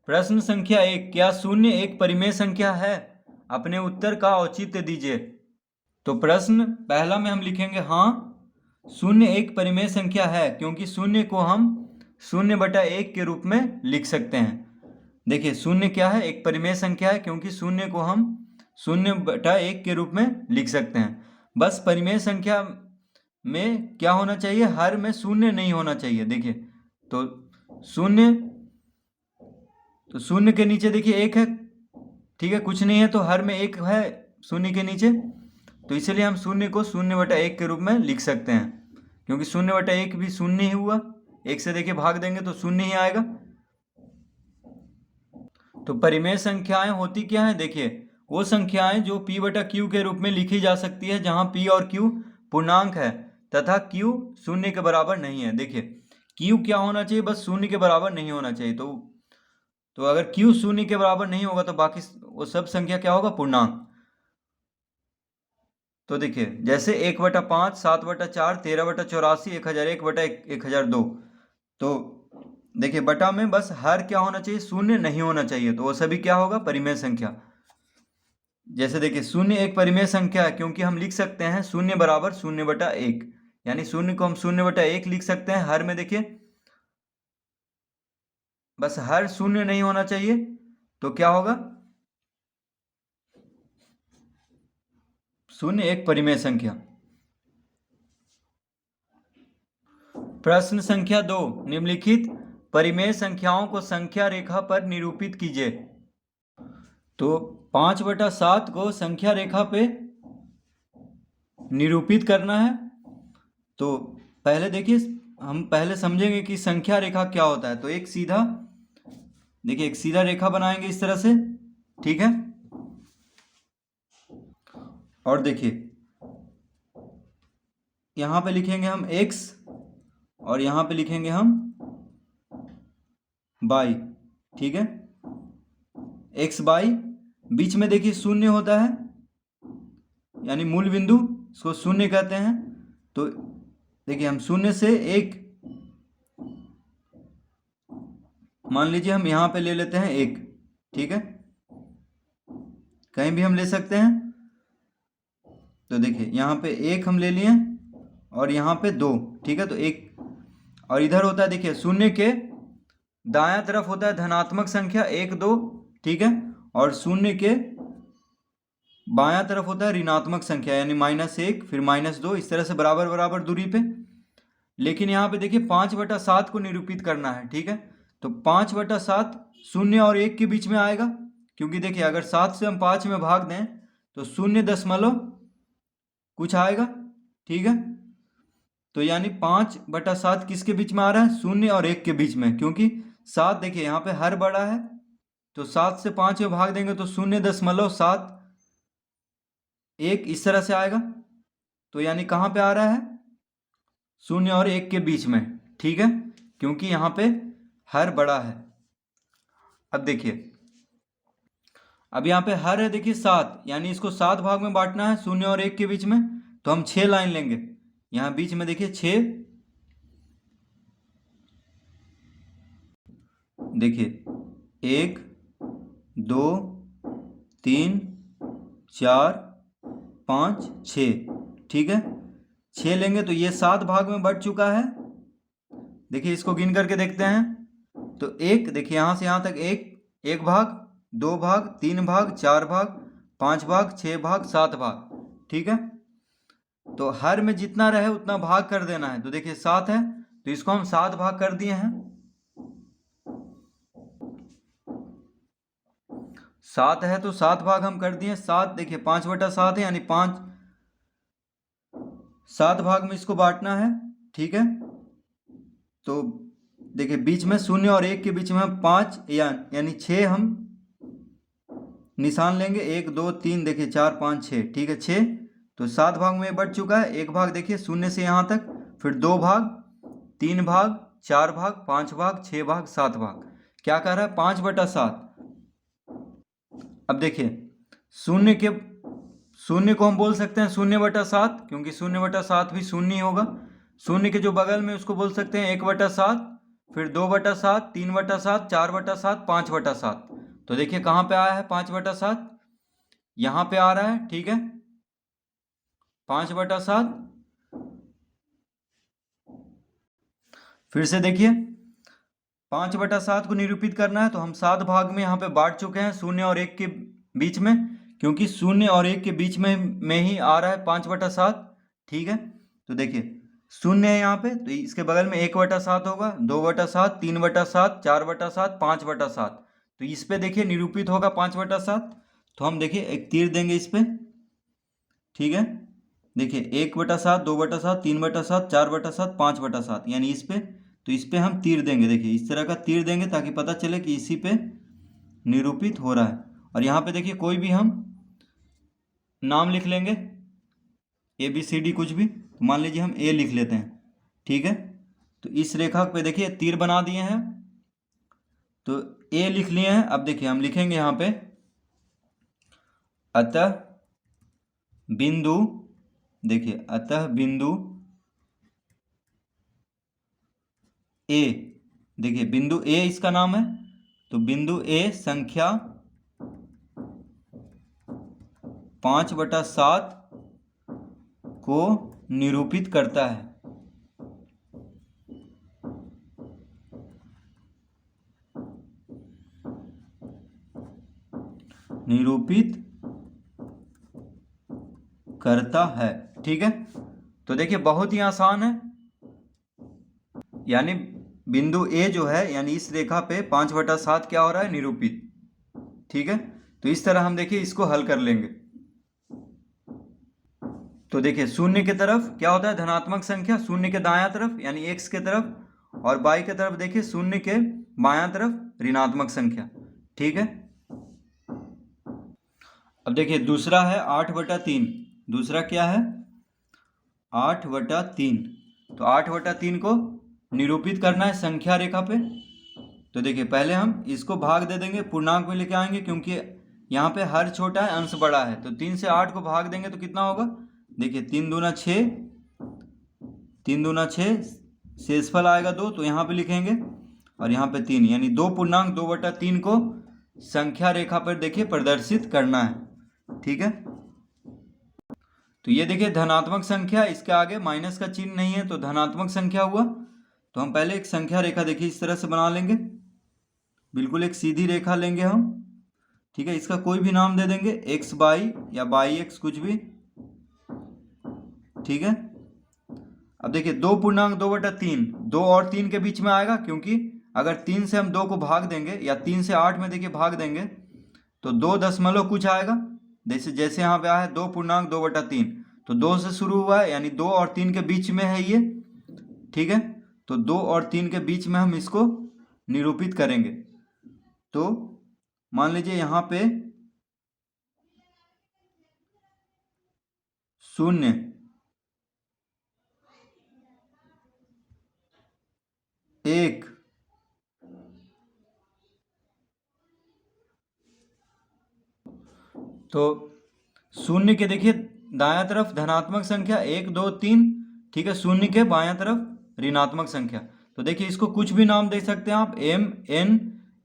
प्रश्न संख्या 1, क्या शून्य एक परिमेय संख्या है? अपने उत्तर का औचित्य दीजिए। तो प्रश्न पहला में हम लिखेंगे हाँ, शून्य एक परिमेय संख्या है, क्योंकि शून्य को हम 0/1 के रूप में लिख सकते हैं। देखिए शून्य क्या है? एक परिमेय संख्या है, क्योंकि शून्य को हम 0/1 के रूप में लिख सकते हैं। बस परिमेय संख्या में क्या होना चाहिए? हर में शून्य नहीं होना चाहिए। देखिए तो शून्य के नीचे देखिए 1 है, ठीक है, कुछ नहीं है, तो हर में 1 है शून्य के नीचे, तो इसलिए हम शून्य को 0/1 के रूप में लिख सकते हैं, क्योंकि 0/1 भी शून्य ही हुआ। 1 से देखिए भाग देंगे तो शून्य ही आएगा। तो परिमेय संख्याएं होती क्या है? देखिए वो संख्याएं जो p/q के रूप में लिखी जा सकती है, जहां p और q पूर्णांक है तथा q 0 के बराबर नहीं है। देखिए q क्या होना चाहिए? बस 0 के बराबर नहीं होना चाहिए। तो अगर q 0 के बराबर नहीं होगा तो बाकी वो सब संख्या क्या होगा? पूर्णांक। तो देखिए जैसे 1/5, 7/4, 13/84, 1001/1002। तो देखिए बटा में बस हर क्या होना चाहिए? शून्य नहीं होना चाहिए, तो वो सभी क्या होगा? परिमेय संख्या। जैसे देखिए शून्य एक परिमेय संख्या है, क्योंकि हम लिख सकते हैं 0 बराबर 0/1, यानी शून्य को हम 0/1 लिख सकते हैं। हर में देखिए बस हर शून्य नहीं होना चाहिए, तो क्या होगा? शून्य एक परिमेय संख्या। प्रश्न संख्या 2, निम्नलिखित परिमेय संख्याओं को संख्या रेखा पर निरूपित कीजिए। तो 5/7 को संख्या रेखा पे निरूपित करना है। तो पहले देखिए हम पहले समझेंगे कि संख्या रेखा क्या होता है। तो एक सीधा रेखा बनाएंगे इस तरह से, ठीक है। और देखिए यहाँ पे लिखेंगे हम x और यहाँ पे लिखेंगे हम y, ठीक है। x y, बीच में देखिए शून्य होता है, यानी मूल बिंदु, इसको शून्य कहते हैं। तो देखिए हम शून्य से 1 मान लीजिए हम यहाँ पे ले लेते हैं 1, ठीक है, कहीं भी हम ले सकते हैं। तो देखिए यहाँ पे 1 हम ले लिए और यहाँ पे 2, ठीक है। तो 1 और इधर होता है, देखिए शून्य के दायां तरफ होता है धनात्मक संख्या 1 2, ठीक है, और शून्य के बायां तरफ होता है ऋणात्मक संख्या, यानी -1 फिर -2, इस तरह से बराबर बराबर दूरी पे। लेकिन यहाँ पे देखिए 5/7 को निरूपित करना है, ठीक है। तो 5/7 0 और 1 के बीच में आएगा, क्योंकि देखिए अगर 7 से हम 5 में भाग दें तो 0 दशमलव कुछ आएगा, ठीक है। तो यानी 5/7 किसके बीच में आ रहा है? 0 और 1 के बीच में, क्योंकि 7 देखिए यहाँ पे हर बड़ा है, तो 7 से 5 में भाग देंगे तो 0.71 इस तरह से आएगा। तो यानी कहाँ पे आ रहा है? 0 और 1 के बीच में, ठीक है, क्योंकि यहाँ पे हर बड़ा है। अब देखिए अब यहाँ पे हर है, देखिए 7, यानी इसको 7 भाग में बांटना है 0 और 1 के बीच में। तो हम 6 लाइन लेंगे, यहाँ बीच में देखिए 6, देखिए 1 2 3 4 5 6, ठीक है। 6 लेंगे तो ये 7 भाग में बढ़ चुका है। देखिए इसको गिन करके देखते हैं। तो 1, देखिए यहाँ से यहाँ तक 1 भाग, 2 भाग, 3 भाग, 4 भाग, 5 भाग, 6 भाग, 7 भाग, ठीक है। तो हर में जितना रहे उतना भाग कर देना है। तो देखिए 7 है, तो इसको हम 7 भाग कर दिए हैं। 7 है तो 7 भाग हम कर दिए। 7 देखिए 5/7 है, यानी 7 भाग में इसको बांटना है, ठीक है। तो देखिए बीच में 0 और 1 के बीच में हम 5 यानी 6 हम निशान लेंगे, 1 2 3, देखिए 4 5 6, ठीक है, 6। तो 7 भाग में बढ़ चुका है। 1 भाग देखिए 0 से यहाँ तक, फिर 2 भाग, 3 भाग, 4 भाग, 5 भाग, 6 भाग, 7 भाग। क्या कह रहा है? 5/7। अब देखिए शून्य को हम बोल सकते हैं 0/7, क्योंकि 0/7 भी शून्य ही होगा। शून्य के जो बगल में उसको बोल सकते हैं 1/7, फिर 2/7, 3/7, 4/7, 5/7। तो देखिए कहाँ पे आया है 5/7, यहाँ पे आ रहा है, ठीक है, 5/7। फिर से देखिए 5/7 को निरूपित करना है तो हम 7 भाग में यहाँ पे बांट चुके हैं, 0 और 1 के बीच में, क्योंकि 0 और 1 के बीच में ही आ रहा है 5/7, ठीक है। तो देखिए 0 है यहाँ पे, तो इसके बगल में 1/7 होगा, 2/7, 3/7, 4/7, 5/7। तो इस पे देखिए निरूपित होगा 5/7। तो हम देखिए एक तीर देंगे इस पे, ठीक है। देखिए 1/7, 2/7, 3/7, 4/7, 5/7, यानी इस पे। तो इस पे हम तीर देंगे, देखिए इस तरह का तीर देंगे ताकि पता चले कि इसी पे निरूपित हो रहा है। और यहाँ पे देखिए कोई भी हम नाम लिख लेंगे, ABCD कुछ भी। तो मान लीजिए हम A लिख लेते हैं, ठीक है। तो इस रेखा पे देखिए तीर बना दिए हैं, तो A लिख लिए हैं। अब देखिए हम लिखेंगे यहाँ पे अतः बिंदु, देखिए अतः बिंदु A, देखिए बिंदु A इसका नाम है, तो बिंदु A संख्या 5/7 को निरूपित करता है। निरूपित करता है, ठीक है। तो देखिए बहुत ही आसान है, यानी बिंदु A जो है, यानी इस रेखा पे 5/7 क्या हो रहा है, निरूपित, ठीक है। तो इस तरह हम देखिए इसको हल कर लेंगे। तो देखिए 0 की तरफ क्या होता है, धनात्मक संख्या, 0 के दायां तरफ यानी x के तरफ, और बाई की तरफ देखिए 0 के बायां तरफ ऋणात्मक संख्या, ठीक है। अब देखिए दूसरा है 8/3। दूसरा क्या है, 8/3। तो 8/3 को निरूपित करना है संख्या रेखा पे। तो देखिए पहले हम इसको भाग दे देंगे, पूर्णांक में लेके आएंगे, क्योंकि यहाँ पे हर छोटा है अंश बड़ा है। तो 3 से 8 को भाग देंगे तो कितना होगा, देखिए 3 दूना 6, 3 दूना 6, शेषफल आएगा 2, तो यहाँ पे लिखेंगे, और यहाँ पे 3, यानी 2 पूर्णांक 2/3 को संख्या रेखा पर देखिए प्रदर्शित करना है, ठीक है। तो ये देखिए धनात्मक संख्या, इसके आगे माइनस का चिन्ह नहीं है तो धनात्मक संख्या हुआ। तो हम पहले एक संख्या रेखा देखिए इस तरह से बना लेंगे, बिल्कुल एक सीधी रेखा लेंगे हम, ठीक है। इसका कोई भी नाम दे देंगे, XY या YX कुछ भी, ठीक है। अब देखिए 2 पूर्णांक 2/3, 2 और 3 के बीच में आएगा, क्योंकि अगर 3 से हम 2 को भाग देंगे या 3 से 8 में देखिए भाग देंगे तो 2 दशमलव कुछ आएगा। जैसे यहाँ पे आया है 2 पूर्णांक 2/3, तो 2 से शुरू हुआ है, यानी 2 और 3 के बीच में है ये, ठीक है। तो 2 और 3 के बीच में हम इसको निरूपित करेंगे। तो मान लीजिए यहाँ पे 0, 1, तो 0 के देखिए दायां तरफ धनात्मक संख्या 1, 2, 3, ठीक है। 0 के बायां तरफ ऋणात्मक संख्या। तो देखिए इसको कुछ भी नाम दे सकते हैं आप, M, N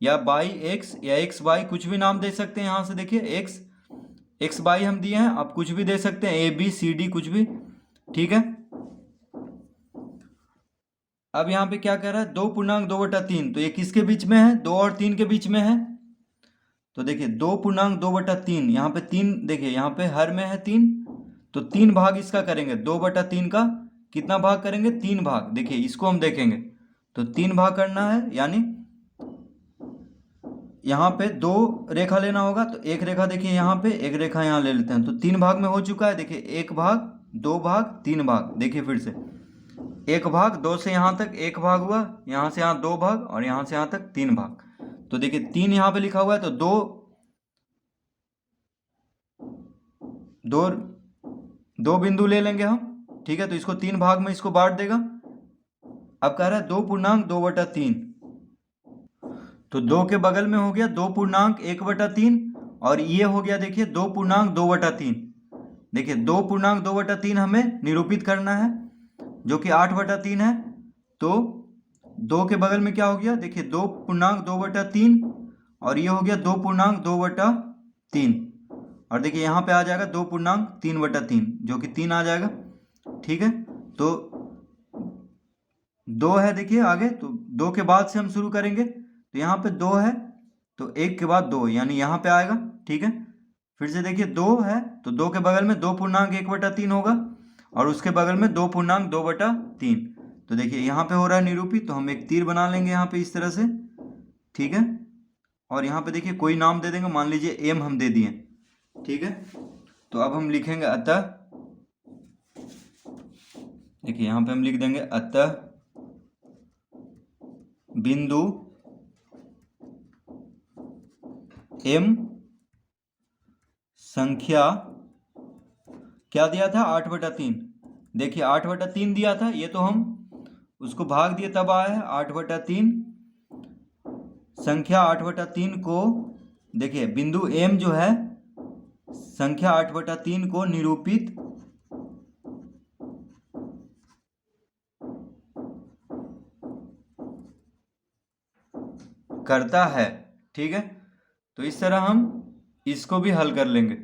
या YX या XY कुछ भी नाम दे सकते हैं। यहाँ से देखिए XY हम दिए हैं, आप कुछ भी दे सकते हैं, ABCD कुछ भी, ठीक है। अब यहाँ पे क्या कह रहा है, 2 पूर्णांक 2/3, तो ये किसके बीच में है, 2 और 3 के बीच में है। तो देखिए 2 पूर्णांक 2/3, यहाँ पे 3, देखिए यहाँ पे हर में है 3, तो 3 भाग इसका करेंगे, 2/3 का कितना भाग करेंगे, 3 भाग। देखिए इसको हम देखेंगे तो 3 भाग करना है, यानी यहाँ पे 2 रेखा लेना होगा। तो एक रेखा देखिए यहाँ पे, एक रेखा यहाँ ले लेते हैं, तो 3 भाग में हो चुका है। देखिए 1 भाग, 2 भाग, 3 भाग। देखिए फिर से 1 भाग, 2 से यहाँ तक 1 भाग हुआ, यहाँ से यहाँ 2 भाग, और यहाँ से यहाँ तक 3 भाग। तो देखिए 3 यहाँ पे लिखा हुआ है, तो दो बिंदु ले लेंगे हम, ठीक है। तो इसको 3 भाग में इसको बांट देगा। अब कह रहा है 2 पूर्णांक 2/3, तो 2 के बगल में हो गया 2 पूर्णांक 1/3, और ये हो गया देखिए 2 पूर्णांक 2/3। देखिए 2 पूर्णांक 2/3 हमें निरूपित करना है, जो कि 8/3 है। तो 2 के बगल में क्या हो गया, देखिए 2.2/3 और ये हो गया 2.2/3 और देखिए यहाँ पे आ जाएगा 2.3/3 जो कि 3 आ जाएगा। ठीक है, तो 2 है देखिए आगे, तो 2 के बाद से हम शुरू करेंगे, तो यहाँ पे 2 है तो 1 के बाद 2 यानी यहाँ पे आएगा। ठीक है, फिर से देखिए 2 है तो 2 के बगल में 2.1/3 होगा और उसके बगल में 2.2/3। तो देखिए यहाँ पे हो रहा है निरूपित, तो हम एक तीर बना लेंगे यहाँ पे इस तरह से। ठीक है, और यहाँ पे देखिए कोई नाम दे देंगे, मान लीजिए एम हम दे दिए। ठीक है, तो अब हम लिखेंगे अतः, देखिए यहाँ पे हम लिख देंगे अतः बिंदु एम संख्या क्या दिया था 8/3। देखिए 8/3 दिया था, ये तो हम उसको भाग दिए तब आया है 8/3। संख्या 8/3 को देखिए बिंदु एम जो है संख्या 8/3 को निरूपित करता है। ठीक है, तो इस तरह हम इसको भी हल कर लेंगे।